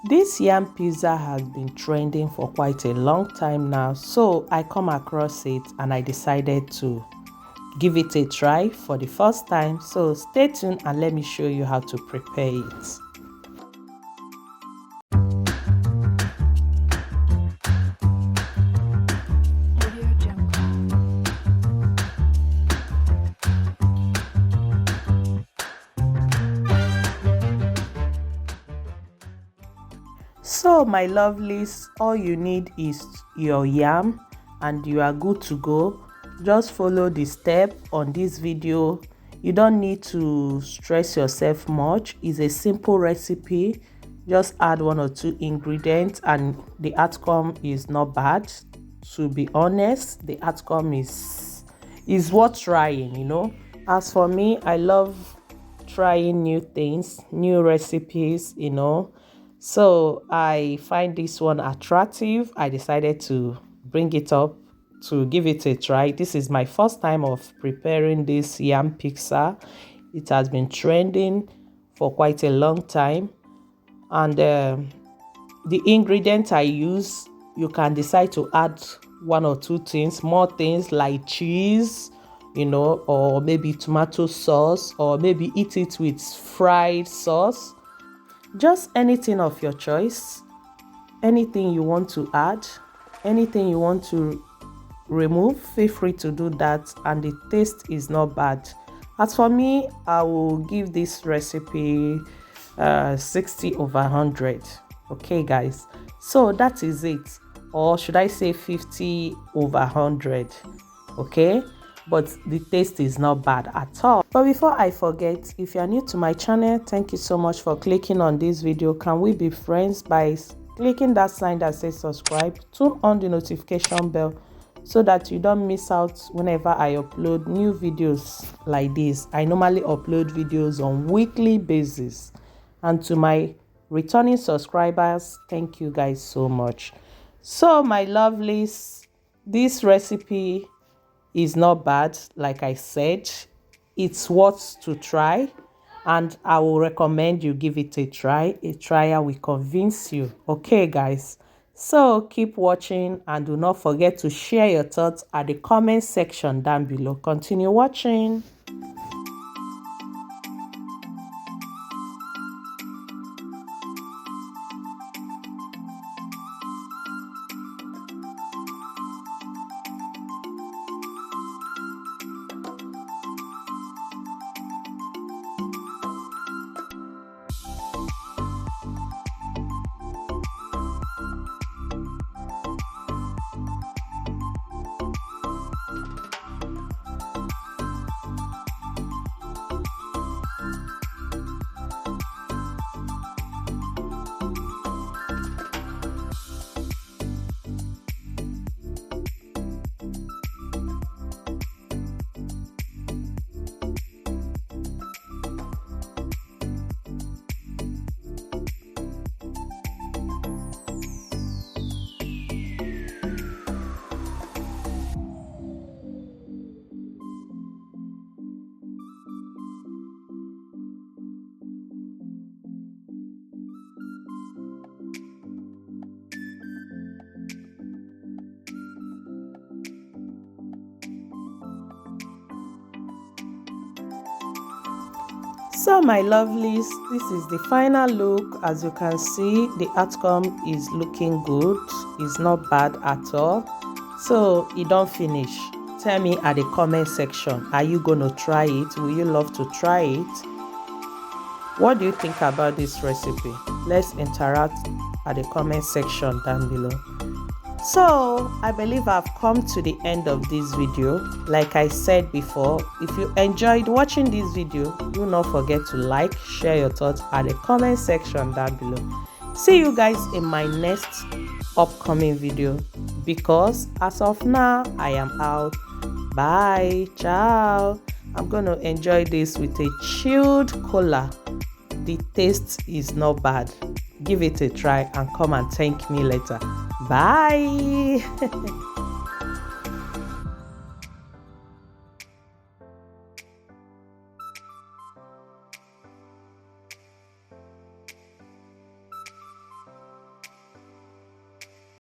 This yam pizza has been trending for quite a long time now, so I come across it and I decided to give it a try for the first time. So stay tuned and let me show you how to prepare it. So my lovelies, all you need is your yam and you are good to go. Just follow the step on this video. You don't need to stress yourself much. It's a simple recipe. Just add 1 or 2 ingredients and the outcome is not bad. To be honest, the outcome is worth trying, you know. As for me, I love trying new things, new recipes, you know. So I find this one attractive. I decided to bring it up to give it a try. This is my first time of preparing this yam pizza. It has been trending for quite a long time. And the ingredients I use, you can decide to add 1 or 2 things, more things like cheese, you know, or maybe tomato sauce, or maybe eat it with fried sauce. Just anything of your choice, anything you want to add, anything you want to remove, feel free to do that, and the taste is not bad. As for me, I will give this recipe 60 over 100. Okay guys, so that is it, or should I say 50 over 100. Okay, but the taste is not bad at all. But before I forget, if you are new to my channel, thank you so much for clicking on this video. Can we be friends by clicking that sign that says subscribe? Turn on the notification bell so that you don't miss out whenever I upload new videos like this. I normally upload videos on weekly basis. And to my returning subscribers, thank you guys so much. So my lovelies, this recipe is not bad. Like I said, it's worth to try, and I will recommend you give it a try. A trial will convince you. Okay guys, so keep watching and do not forget to share your thoughts at the comment section down below. Continue watching. So my lovelies, this is the final look. As you can see, the outcome is looking good. It's not bad at all. So it don't finish. Tell me at the comment section, are you gonna try it? Will you love to try it? What do you think about this recipe? Let's interact at the comment section down below. So I believe I've come to the end of this video. Like I said before, if you enjoyed watching this video, do not forget to like, share your thoughts at the comment section down below. See you guys in my next upcoming video, because as of now I am out. Bye, ciao. I'm gonna enjoy this with a chilled cola. The taste is not bad. Give it a try and come and thank me later. Bye.